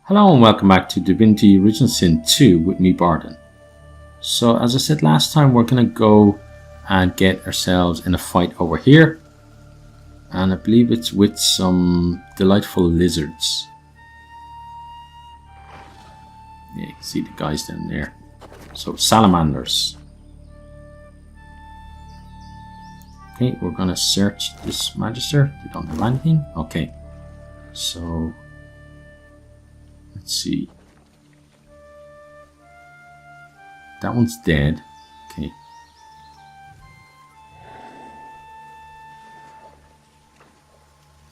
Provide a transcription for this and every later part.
Hello and welcome back to Divinity Original Sin 2 with me, Barden. So as I said last time, we're going to go and get ourselves in a fight over here. And I believe it's with some delightful lizards. Yeah, you can see the guys down there. So salamanders. Okay, we're going to search this magister. We don't have anything. Okay, so let's see. That one's dead. Okay.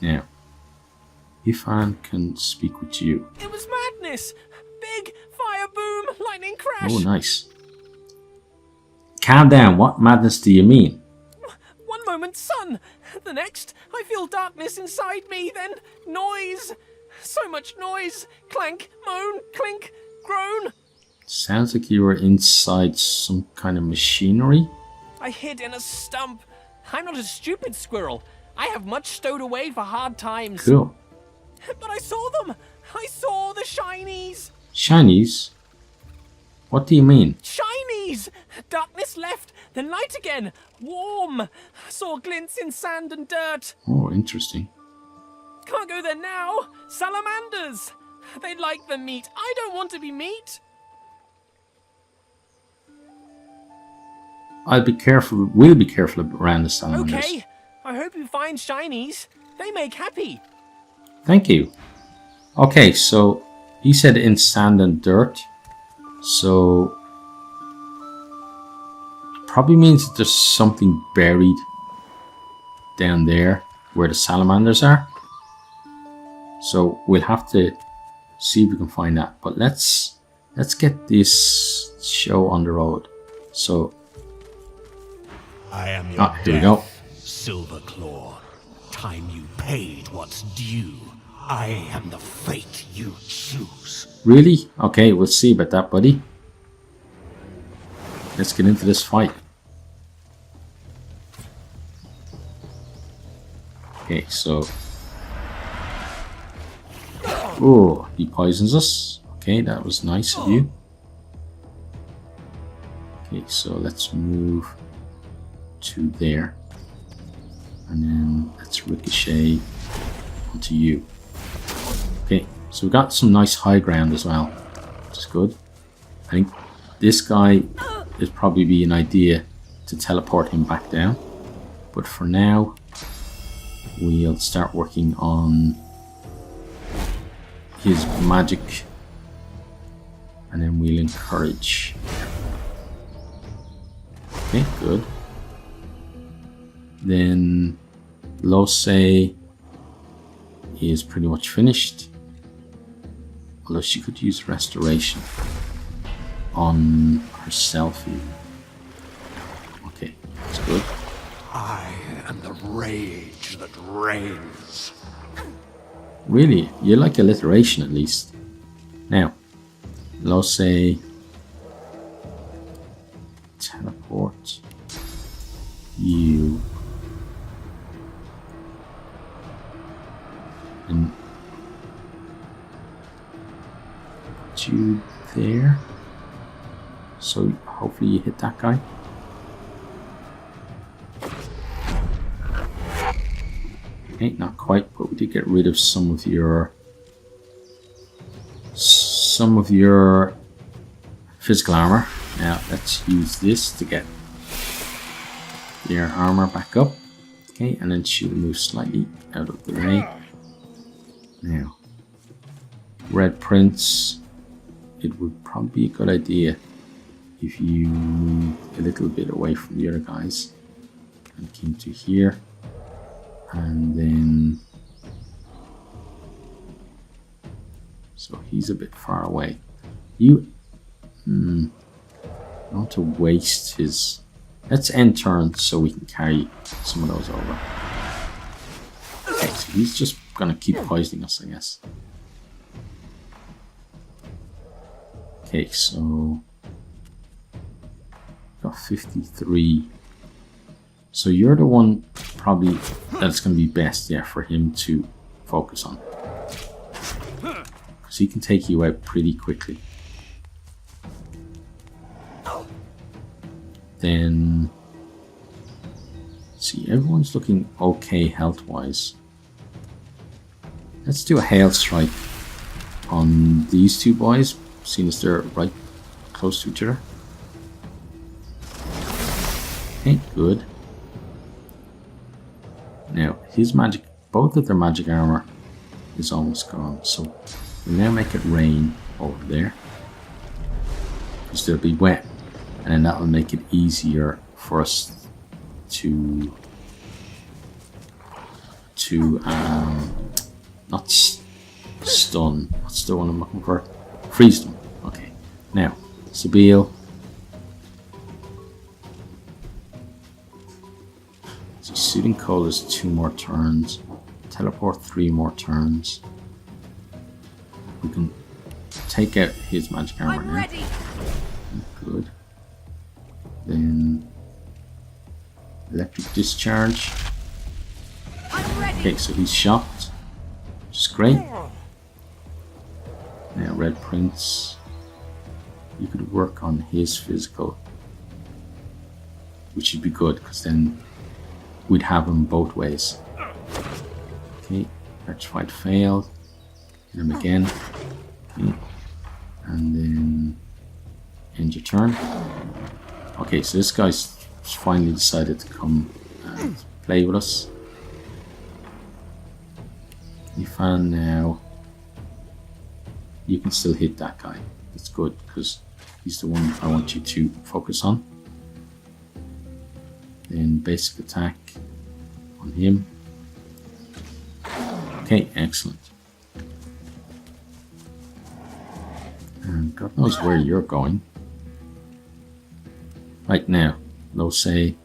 Now, Ifan can speak with you. It was madness! Big fire boom, lightning crash! Oh, nice. Calm down. What madness do you mean? One moment, sun! The next, I feel darkness inside me, then noise! So much noise! Clank, moan, clink, groan! Sounds like you were inside some kind of machinery. I hid in a stump. I'm not a stupid squirrel. I have much stowed away for hard times. Cool. But I saw them! I saw the shinies! Shinies? What do you mean? Shinies! Darkness left, then light again. Warm. Saw glints in sand and dirt. Oh, interesting. Can't go there now. Salamanders. They like the meat. I don't want to be meat. I'll be careful. We'll be careful around the salamanders. Okay. I hope you find shinies. They make happy. Thank you. Okay, so he said in sand and dirt. So probably means that there's something buried down there where the salamanders are. So we'll have to see if we can find that. But let's get this show on the road. So I am your here we go. Silverclaw. Time you paid what's due. I am the fate you choose. Really? Okay, we'll see about that, buddy. Let's get into this fight. Okay, so oh, he poisons us. Okay, that was nice of you. Okay, so let's move to there. And then let's ricochet onto you. Okay, so we got some nice high ground as well, which is good. I think this guy is probably be an idea to teleport him back down. But for now, we'll start working on his magic. And then we'll encourage. Okay, good. Then Lose is pretty much finished. Although she could use restoration on herself even. Okay, that's good. I am the rage that reigns. Really? You like alliteration at least. Now, Lose teleport you and put you there. So hopefully you hit that guy. Okay, not quite, but we did get rid of some of your physical armor. Now let's use this to get your armor back up. Okay, and then she'll move slightly out of the way. Now, Red Prince, it would probably be a good idea if you move a little bit away from the other guys and came to here, and then so he's a bit far away. You not to waste his. Let's end turn so we can carry some of those over. Okay, so he's just gonna keep poisoning us, I guess. Okay, so got 53. So you're the one probably that's gonna be best, yeah, for him to focus on. because he can take you out pretty quickly. Then, see, everyone's looking okay health-wise. Let's do a hail strike on these two boys, seeing as they're right close to each other. Okay, good. Now, his magic, both of their magic armor is almost gone, so we'll now make it rain over there, because they'll be wet, and then that will make it easier for us to not stun, what's the one I'm looking for? Freeze them. Okay, now, Sabille. So Soothing Cold is 2 more turns. Teleport 3 more turns. We can take out his magic armor now. Ready. Good. Then Electric Discharge. I'm ready. Okay, so he's shocked, which is great. Now Red Prince, you could work on his physical, which would be good, because then we'd have him both ways. Okay, Archfight failed. Hit him again. Okay. And then end your turn. Okay, so this guy's finally decided to come and play with us. Ifan now, you can still hit that guy. That's good, because he's the one I want you to focus on. Then basic attack on him. Okay, excellent. And God knows where you're going. Right now, they'll say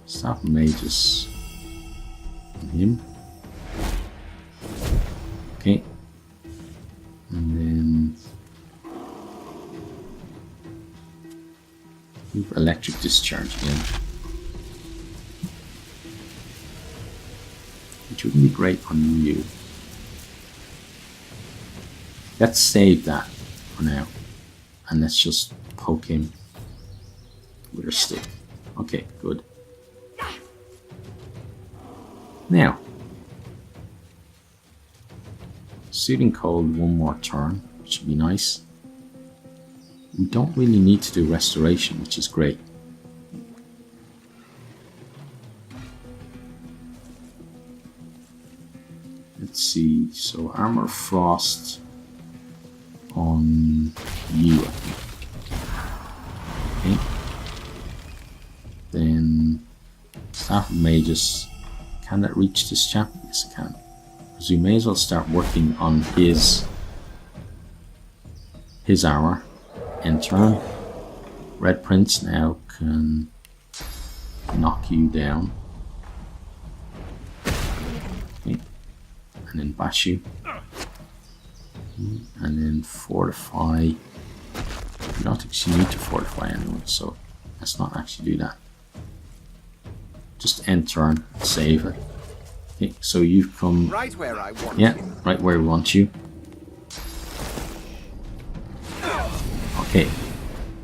Staff of Mages on him. Okay. And then move Electric Discharge again. Which wouldn't be great on you. Let's save that for now. And let's just poke him with our stick. Okay, good. Now, Soothing Cold 1 more turn, which would be nice. We don't really need to do Restoration, which is great. Let's see, so Armor Frost on you, I think. Okay. Then Staff of Mages. Can that reach this chap? Yes, it can. Because we may as well start working on his armor. End turn. Red Prince now can knock you down. Okay. And then bash you. And then fortify. You don't actually need to fortify anyone, so let's not actually do that. Just end turn, save it. Okay, so you've come right where I want you. you. Right where we want you. Okay.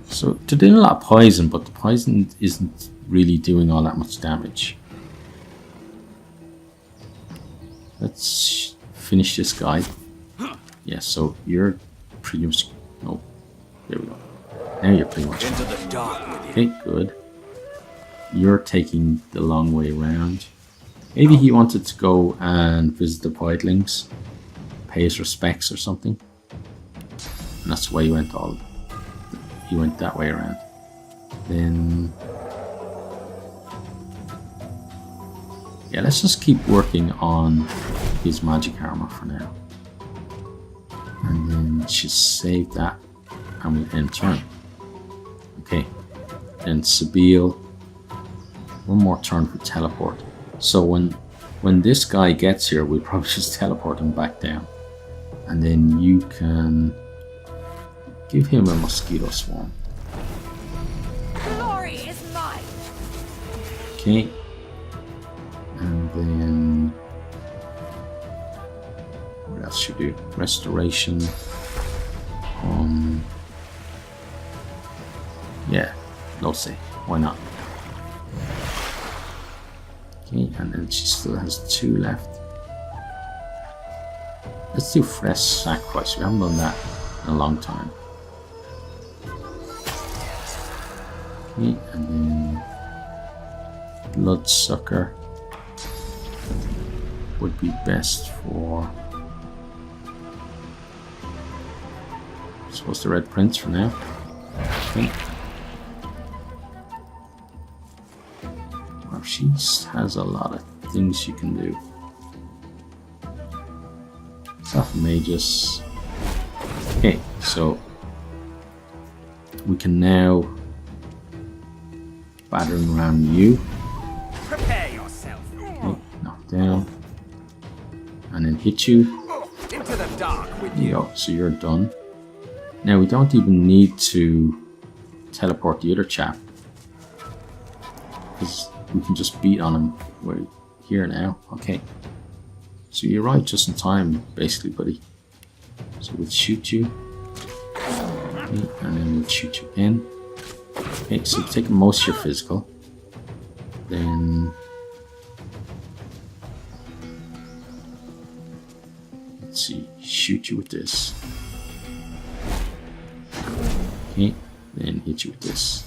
So they're doing a lot of poison, but the poison isn't really doing all that much damage. Let's finish this guy. Yeah, so you're pretty much... Oh, there we go. Now you're pretty much... Into the dark with you. Okay, good. You're taking the long way around. Maybe he wanted to go and visit the Voidlings, pay his respects or something. And that's why he went that way around. Then... yeah, let's just keep working on his magic armor for now. And then just save that and we'll end turn. Okay. Then Sabille. 1 more turn for teleport. So when this guy gets here, we'll probably just teleport him back down. And then you can give him a mosquito swarm. Glory is mine. Okay. And then else should we do? Restoration. Yeah, let's say. Why not? Okay, and then she still has 2 left. Let's do fresh sacrifice. We haven't done that in a long time. Okay, and then bloodsucker would be best for, I suppose, the Red Prince for now. Okay. Well, she has a lot of things she can do. Soft mages. Okay, so we can now battering around you. Prepare yourself. Okay, knock down. And then hit you. Into the dark with There you go, so you're done. Now we don't even need to teleport the other chap, because we can just beat on him. We're here now. Okay. So you're right just in time, basically, buddy. So we'll shoot you. Okay, and then we'll shoot you again. Okay, so you've taken most of your physical. Then let's see, shoot you with this. Okay, then hit you with this.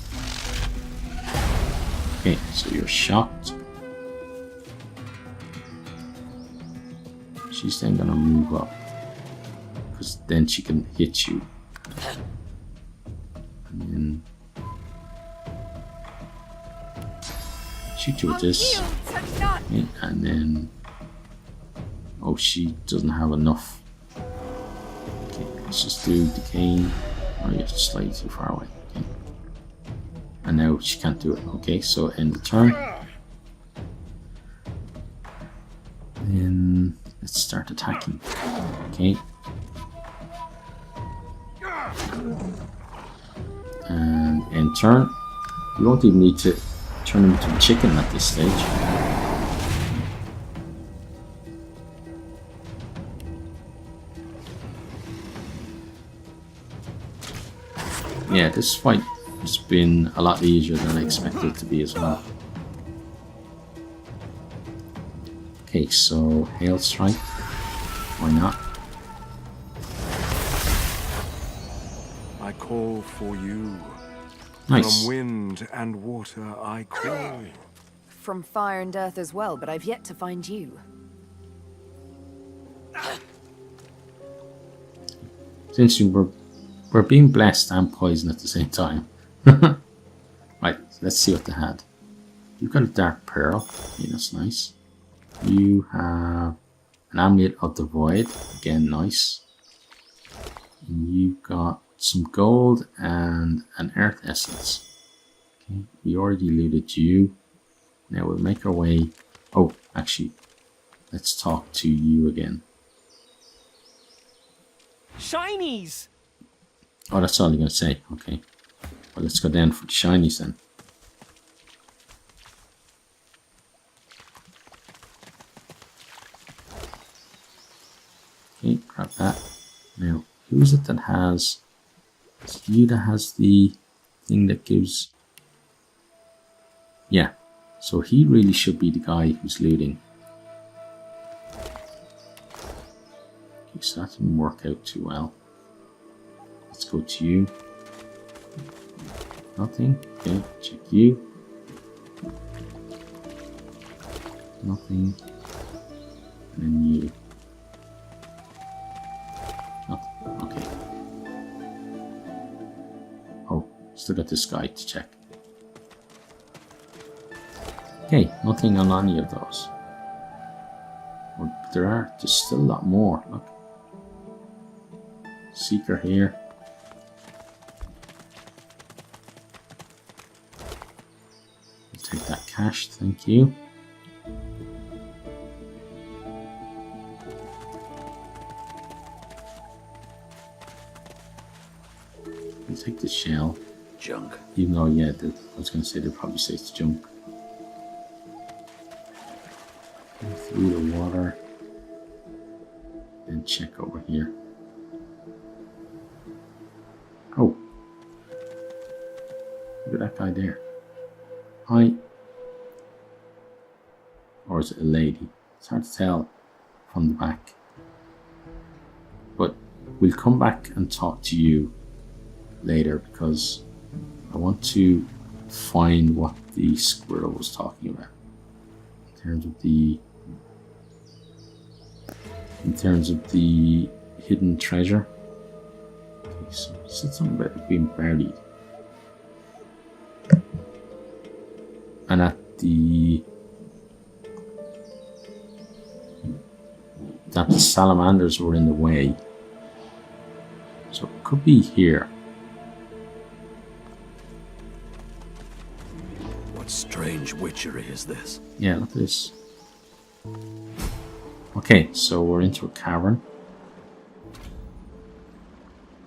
Okay, so you're shocked. She's then gonna move up, because then she can hit you. And then shoot you with this. Okay, and then, oh, she doesn't have enough. Okay, let's just do decaying. Oh, you're slightly too far away. Okay. And now she can't do it. Okay, so end the turn. Then let's start attacking. Okay. And end turn. You won't even need to turn him into a chicken at this stage. Yeah, this fight has been a lot easier than I expected it to be as well. Okay, so Hail Strike. Why not? I call for you. Nice. From wind and water I call. From fire and earth as well, but I've yet to find you. Since we're being blessed and poisoned at the same time. Right, let's see what they had. You've got a Dark Pearl. Okay, that's nice. You have an Amulet of the Void. Again, nice. And you've got some gold and an Earth Essence. Okay, we already looted you. Now we'll make our way. Oh, actually, let's talk to you again. Shinies! Oh, that's all you're going to say. Okay. Well, let's go down for the shinies then. Okay, grab that. Now, who is it that has... Is it you that has the thing that gives... Yeah. So he really should be the guy who's looting. Okay, so that didn't work out too well. Let's go to you. Nothing. Okay, check you. Nothing. And then you. Nothing. Okay. Oh, still got this guy to check. Okay, nothing on any of those. But there's still a lot more. Look. Seeker here. Take that cash, thank you. I'll take the shell. Junk. Even though, yeah, I was going to say they'd probably say it's junk. Go through the water. And and check over here. Oh. Look at that guy there. Hi. Or is it a lady? It's hard to tell from the back. But we'll come back and talk to you later because I want to find what the squirrel was talking about in terms of the hidden treasure. Okay, so he said something about it being buried. And that the salamanders were in the way. So it could be here. What strange witchery is this? Yeah, look at this. Okay, so we're into a cavern.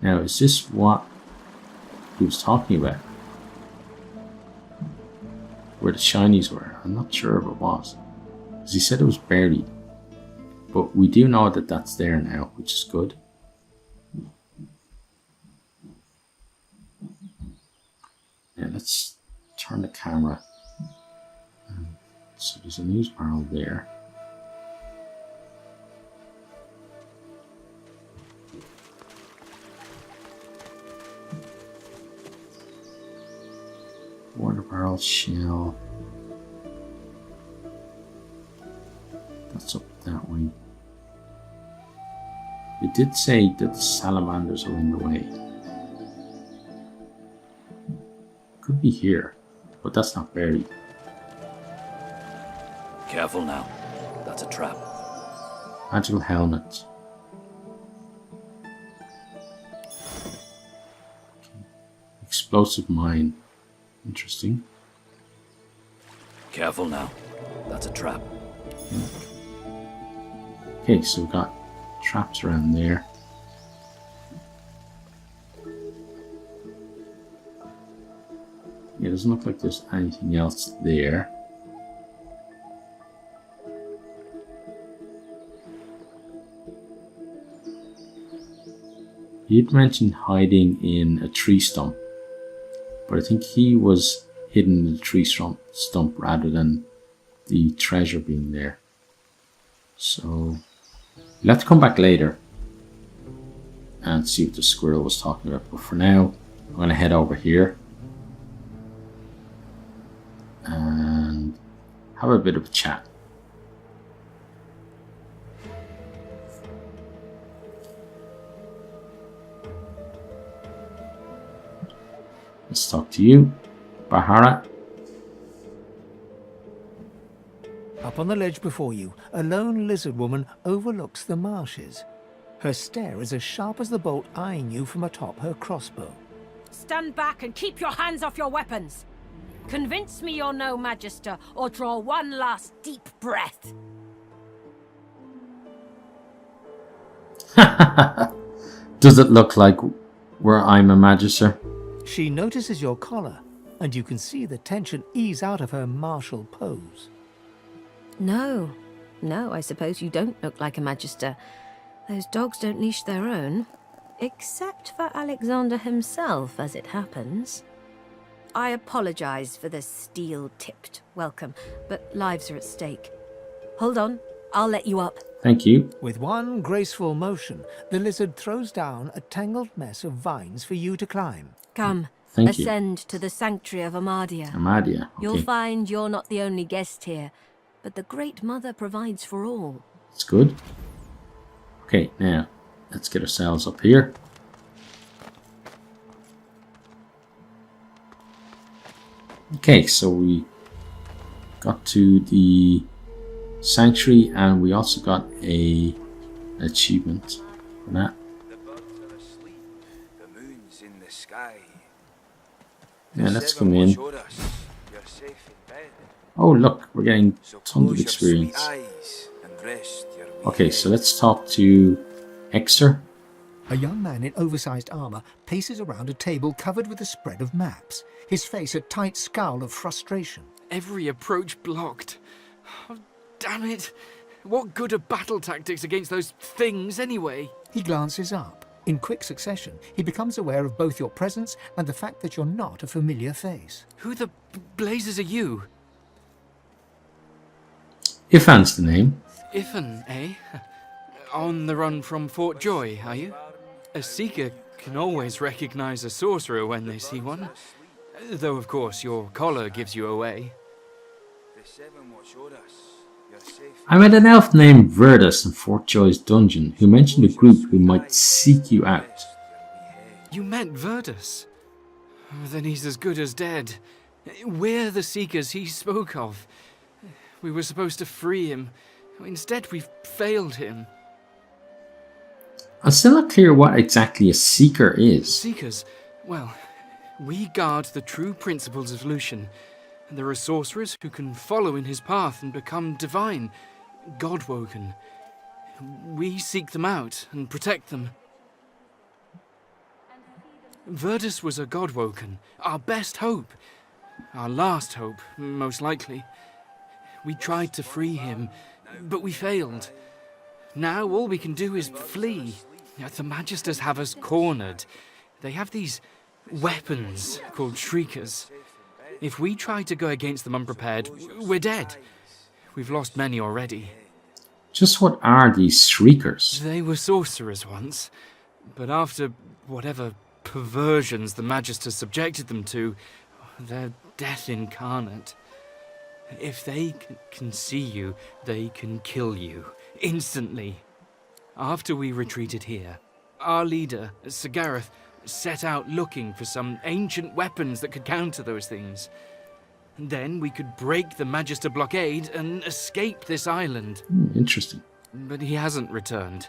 Now, is this what he was talking about? Where the shinies were? I'm not sure if it was. Because he said it was buried. But we do know that that's there now, which is good. Now, let's turn the camera. So there's a news barrel there. Water barrel, shell. That's up that way. It did say that the salamanders are in the way. Could be here, but that's not buried. Careful now. That's a trap. Magical helmet. Okay. Explosive mine. Interesting. Careful now. That's a trap. Okay, so we've got traps around there. Yeah, it doesn't look like there's anything else there. He did mention hiding in a tree stump, but I think he was hidden in the tree stump rather than the treasure being there. So we'll have to come back later and see what the squirrel was talking about. But for now, I'm going to head over here and have a bit of a chat. Let's talk to you, Bahara. Up on the ledge before you, a lone lizard woman overlooks the marshes. Her stare is as sharp as the bolt eyeing you from atop her crossbow. Stand back and keep your hands off your weapons. Convince me you're no magister, or draw one last deep breath. Does it look like where I'm a magister? She notices your collar, and you can see the tension ease out of her martial pose. No, I suppose you don't look like a magister. Those dogs don't leash their own. Except for Alexander himself, as it happens. I apologize for the steel-tipped welcome, but lives are at stake. Hold on, I'll let you up. Thank you. With one graceful motion, the lizard throws down a tangled mess of vines for you to climb. Come, Thank you. ascend to the sanctuary of Amadia. Amadia. Okay. You'll find you're not the only guest here, but the Great Mother provides for all. It's good. Okay, now let's get ourselves up here. Okay, so we got to the sanctuary and we also got an achievement for that. The birds are asleep, the moon's in the sky. Yeah, let's Seven come will in. show us you're safe in bed. Oh look, we're getting So tons of close your sweet experience. eyes and rest your wee Okay, head. so let's talk to Exter. A young man in oversized armor paces around a table covered with a spread of maps, his face a tight scowl of frustration. Every approach blocked. Oh, damn it. What good are battle tactics against those things anyway? He glances up. In quick succession, he becomes aware of both your presence and the fact that you're not a familiar face. Who the blazes are you? Ifan's the name. Ifan, eh? On the run from Fort Joy, are you? A seeker can always recognize a sorcerer when they see one. Though, of course, your collar gives you away. The seven watch o'er us. You're safe. I met an elf named Verdus in Fort Joy's dungeon who mentioned a group who might seek you out. You met Verdus? Then he's as good as dead. We're the seekers he spoke of. We were supposed to free him. Instead, we've failed him. I'm still not clear what exactly a seeker is. Seekers? Well, we guard the true principles of Lucian. There are sorcerers who can follow in his path and become divine, God-woken. We seek them out and protect them. Verdus was a God-woken, our best hope. Our last hope, most likely. We tried to free him, but we failed. Now all we can do is flee. The Magisters have us cornered. They have these weapons called Shriekers. If we try to go against them unprepared, we're dead. We've lost many already. Just what are these Shriekers? They were sorcerers once, but after whatever perversions the Magisters subjected them to, they're death incarnate. If they can see you, they can kill you, instantly. After we retreated here, our leader, Sir Gareth, set out looking for some ancient weapons that could counter those things. Then we could break the Magister blockade and escape this island. Interesting. But he hasn't returned.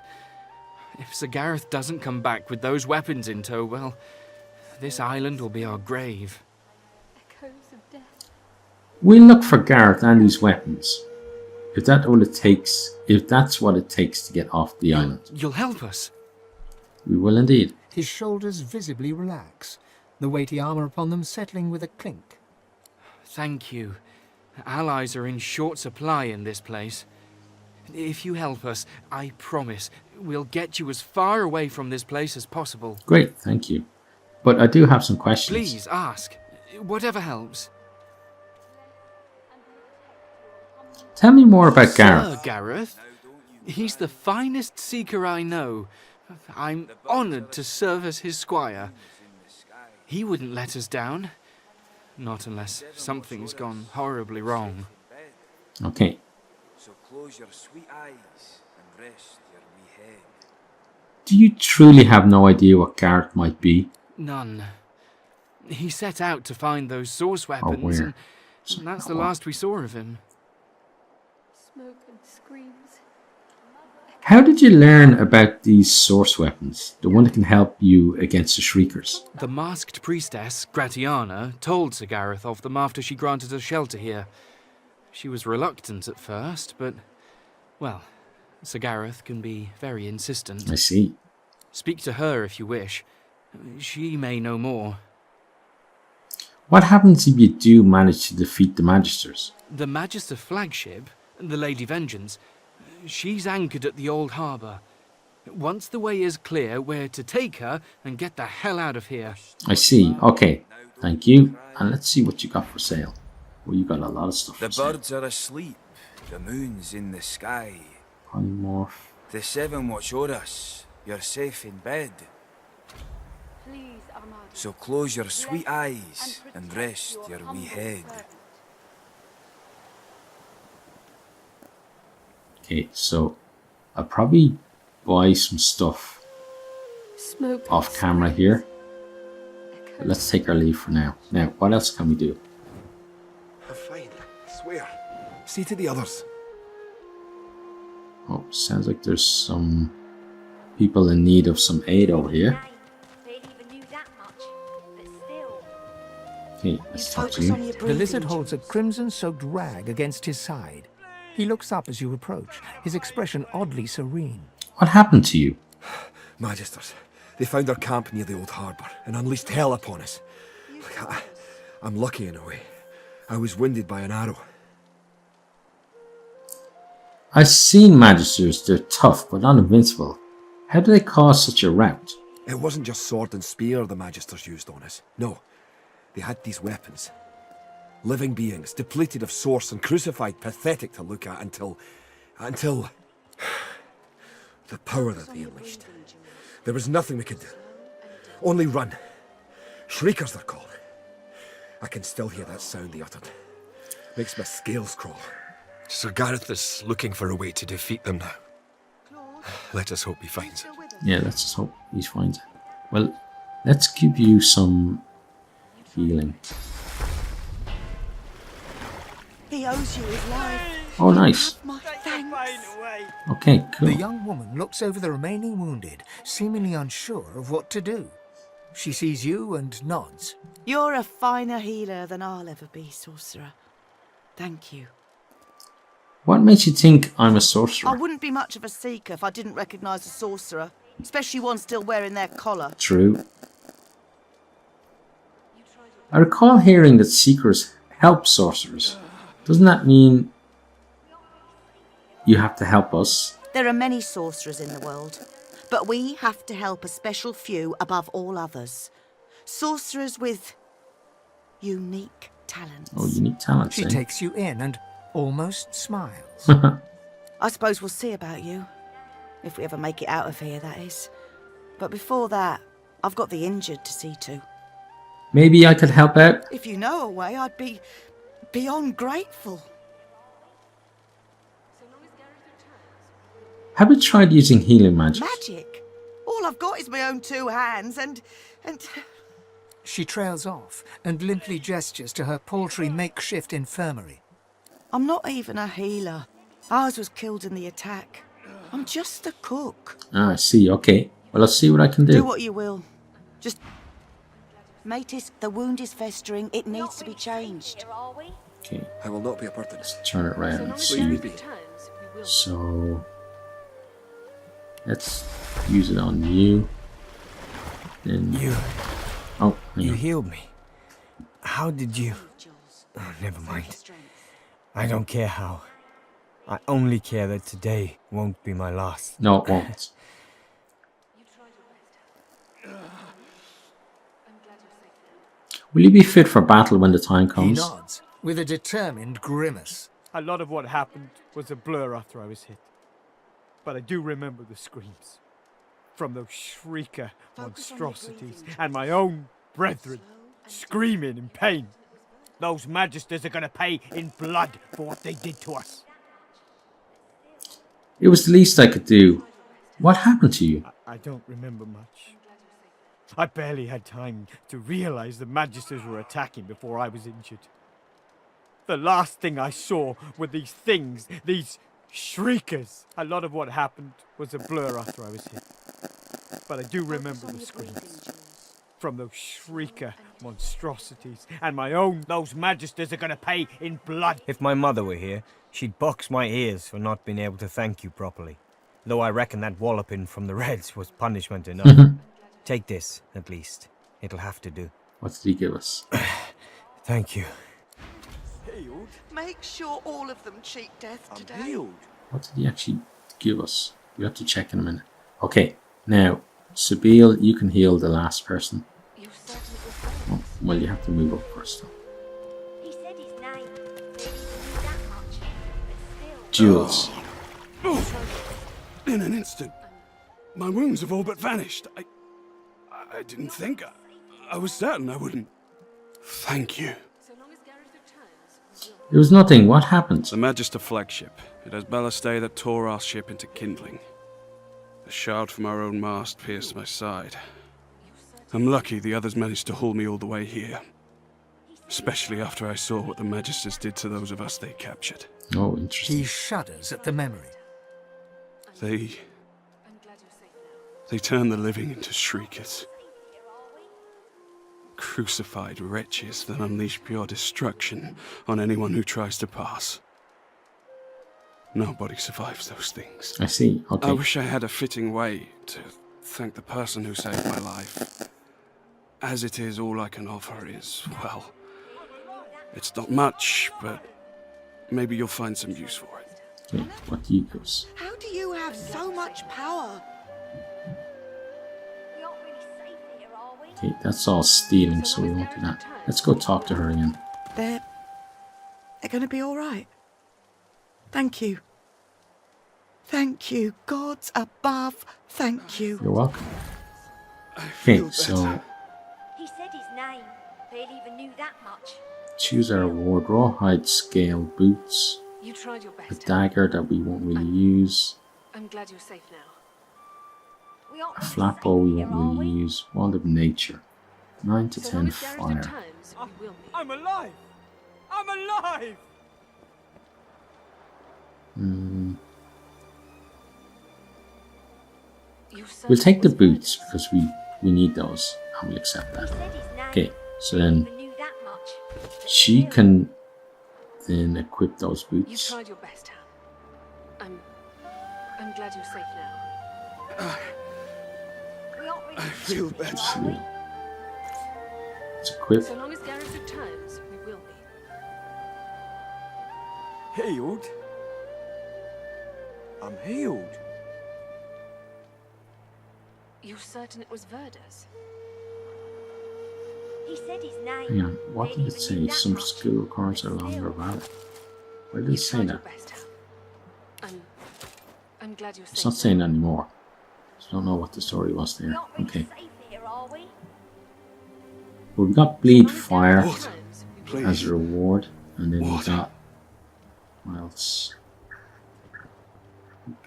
If Sir Gareth doesn't come back with those weapons in tow, well, this island will be our grave. We'll look for Gareth and his weapons. If that's what it takes to get off the island. You'll help us? We will indeed. His shoulders visibly relax, the weighty armor upon them settling with a clink. Thank you. Allies are in short supply in this place. If you help us, I promise we'll get you as far away from this place as possible. Great, thank you. But I do have some questions. Please, ask. Whatever helps. Tell me more about Gareth. Sir Gareth? He's the finest seeker I know. I'm honoured to serve as his squire. He wouldn't let us down. Not unless something's gone horribly wrong. Okay. So close your sweet eyes and rest your wee head. Do you truly have no idea what Gareth might be? None. He set out to find those source weapons, and that's the last we saw of him. Smoke and screams. How did you learn about these source weapons? The one that can help you against the Shriekers? The masked priestess, Gratiana, told Sir Gareth of them after she granted us shelter here. She was reluctant at first, but, well, Sir Gareth can be very insistent. I see. Speak to her if you wish. She may know more. What happens if you do manage to defeat the Magisters? The Magister flagship, the Lady Vengeance, she's anchored at the old harbour. Once the way is clear, we're to take her and get the hell out of here. I see. Okay. Thank you. And let's see what you got for sale. Well, you got a lot of stuff The for sale. birds are asleep. The moon's in the sky. Polymorph. The seven watch o'er us. You're safe in bed. Please, Armada. So close your sweet eyes and rest your wee head. Okay, so I'll probably buy some stuff Smoke off camera here. But let's take our leave for now. Now, what else can we do? Fine, swear. See to the others. Oh, sounds like there's some people in need of some aid over here. Okay, let's talk to you. The lizard holds a crimson-soaked rag against his side. He looks up as you approach, his expression oddly serene. What happened to you? Magisters, they found our camp near the old harbour and unleashed hell upon us. I'm lucky in a way. I was wounded by an arrow. I've seen Magisters, they're tough, but not invincible. How do they cause such a rout? It wasn't just sword and spear the Magisters used on us. No, they had these weapons. Living beings, depleted of source and crucified, pathetic to look at until... the power that they unleashed. There was nothing we could do. Only run. Shriekers they're called. I can still hear that sound they uttered. Makes my scales crawl. Sir Gareth is looking for a way to defeat them now. Let us hope he finds it. Yeah, let's just hope he finds it. Well, let's give you some healing. He owes you his life. Oh, nice. My thanks. Okay, cool. The young woman looks over the remaining wounded, seemingly unsure of what to do. She sees you and nods. You're a finer healer than I'll ever be, sorcerer. Thank you. What makes you think I'm a sorcerer? I wouldn't be much of a seeker if I didn't recognise a sorcerer, especially one still wearing their collar. True. I recall hearing that seekers help sorcerers. Doesn't that mean you have to help us? There are many sorcerers in the world, but we have to help a special few above all others. Sorcerers with unique talents. Oh, unique talents, She eh? takes you in and almost smiles. I suppose we'll see about you. If we ever make it out of here, that is. But before that, I've got the injured to see to. Maybe I could help out? If you know a way, I'd be beyond grateful. Have you tried using healing magic? Magic? All I've got is my own two hands and... She trails off and limply gestures to her paltry makeshift infirmary. I'm not even a healer. Ours was killed in the attack. I'm just a cook. Ah, I see. Okay. Well, I'll see what I can do. Do what you will. Just... Matis, the wound is festering. It needs to be changed. Okay. I will not be a burden. Let's turn it around and see. Leave me be. So... let's use it on you. Then... You... Oh, hang You on. healed me. How did you... Oh, never mind. I don't care how. I only care that today won't be my last. No, it won't. Will you be fit for battle when the time He comes? nods with a determined grimace. A lot of what happened was a blur after I was hit. But I do remember the screams. From those shrieker monstrosities and my own brethren screaming in pain. Those magisters are gonna pay in blood for what they did to us. It was the least I could do. What happened to you? I don't remember much. I barely had time to realize the magisters were attacking before I was injured. The last thing I saw were these things, these shriekers. A lot of what happened was a blur after I was hit. But I do remember the screams. From those shrieker monstrosities and my own. Those magisters are gonna pay in blood. If my mother were here, she'd box my ears for not being able to thank you properly. Though I reckon that walloping from the Reds was punishment enough. Take this, at least. It'll have to do. What did he give us? Thank you. Healed? Make sure all of them cheat death today. What did he actually give us? We have to check in a minute. Okay, now, Sabine, you can heal the last person. Oh, well, you have to move up first, though. He said his name, so he didn't do that much. But still. Jules. In an instant. My wounds have all but vanished. I didn't think. I was certain I wouldn't. Thank you. It was nothing. What happened? The Magister flagship. It has ballastay that tore our ship into kindling. A shard from our own mast pierced my side. I'm lucky the others managed to haul me all the way here. Especially after I saw what the Magisters did to those of us they captured. Oh, interesting. He shudders at the memory. They turn the living into shriekers. Crucified wretches that unleash pure destruction on anyone who tries to pass. Nobody survives those things. I see, okay. I wish I had a fitting way to thank the person who saved my life. As it is, all I can offer is, well, it's not much, but maybe you'll find some use for it. Okay, what do you goes? How do you have so much power? We aren't really safe here, are we? Okay, that's all stealing, so we won't do that. Let's go talk to her again. They're gonna be all right. Thank you. Thank you, gods above. Thank you. You're welcome. Okay, so He said his name. Barely even knew that much. choose our reward: rawhide scale boots, You tried your a best. dagger that we won't really use, I'm glad you're safe now. We aren't a really flat safe bow we here, won't are really we? use, wand of nature, 9 to So long 10 as Gareth fire. returns, we will meet. I'm alive! I'm alive! We'll take the boots because we need those and we'll accept that. Okay, so then she can then equip those You boots. tried your best, Han. I'm glad you're safe now. We aren't really I feel better. Let's equip. So long as Gareth returns, we will be. Healed? I'm healed. You're certain it was Verda's? He said his name. Hang on, what Barely did it even say? knew that Some much. skill requirements are longer valid. Why did it say Tried that? your best, Han. I'm glad you're safe. It's not saying that anymore. So I don't know what the story was there. Okay. Safe here, are we? Well, we got bleed fire Water, please. as a reward, and then we Water. got what else?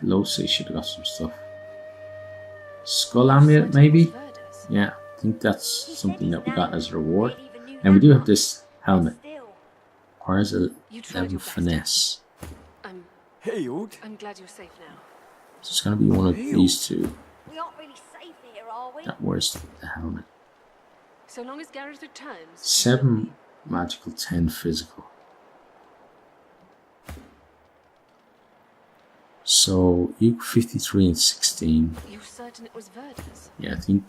Losey should have got some stuff. Skull amulet, maybe? Yeah, I think that's something that we got as a reward. And we do have this helmet. Requires a level finesse. Healed? I'm glad you're safe now. So it's going to be one of these two We aren't really safe here, are we? that wears the helmet. So long as Gareth returns. 7 magical, 10 physical. So you 53 and 16. You're certain it was Verda's? Yeah, I think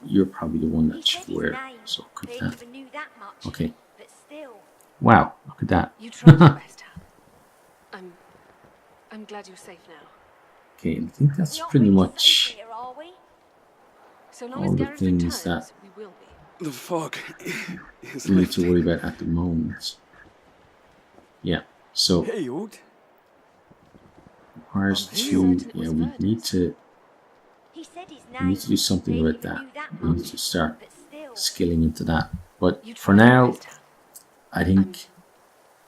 you're probably the one that should wear it. So equip Barely that. even knew that much. Okay. But still. Wow, look at that. You tried your best, Han. I'm glad you're safe now. Okay, I think that's pretty much Here, are we? So long all as the Gareth things returns, that we will be. The fog is we need to lifting. worry about at the moment. Yeah, so Healed? requires 2. Yeah, we need to He said his we name. need to do something Barely about even that. knew that We need much. to start But still. skilling into that. But You for tried your now, best, Han. I think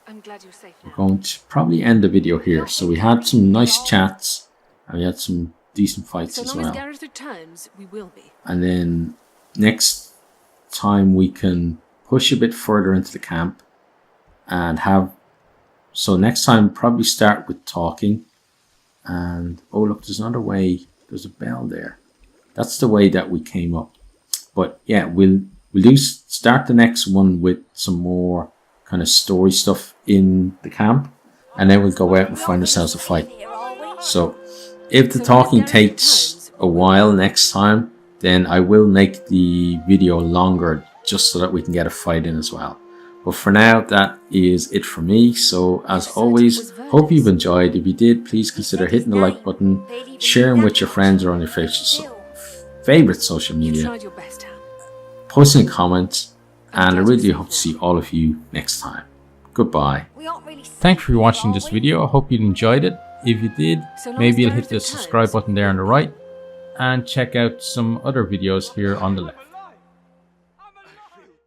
I'm glad you're safe we're now. going to probably end the video here. So we had some nice chats and we had some decent fights So as long as well. Gareth returns, we will be. And then next time we can push a bit further into the camp and have, so next time probably start with talking. And oh look, there's another way. There's a bell there. That's the way that we came up. But yeah, we'll start the next one with some more kind of story stuff in the camp, and then we'll go out and find ourselves a fight. So if the talking takes a while next time, then I will make the video longer just so that we can get a fight in as well. But for now, that is it for me. So as always, hope you've enjoyed. If you did, please consider hitting the like button, sharing with your friends or on your favorite social You media, tried your best, Han. posting comments, and I really hope to see all of you next time. Goodbye. Thanks for watching this video. I hope you enjoyed it. If you did, maybe you'll hit the subscribe button there on the right and check out some other videos here on the left.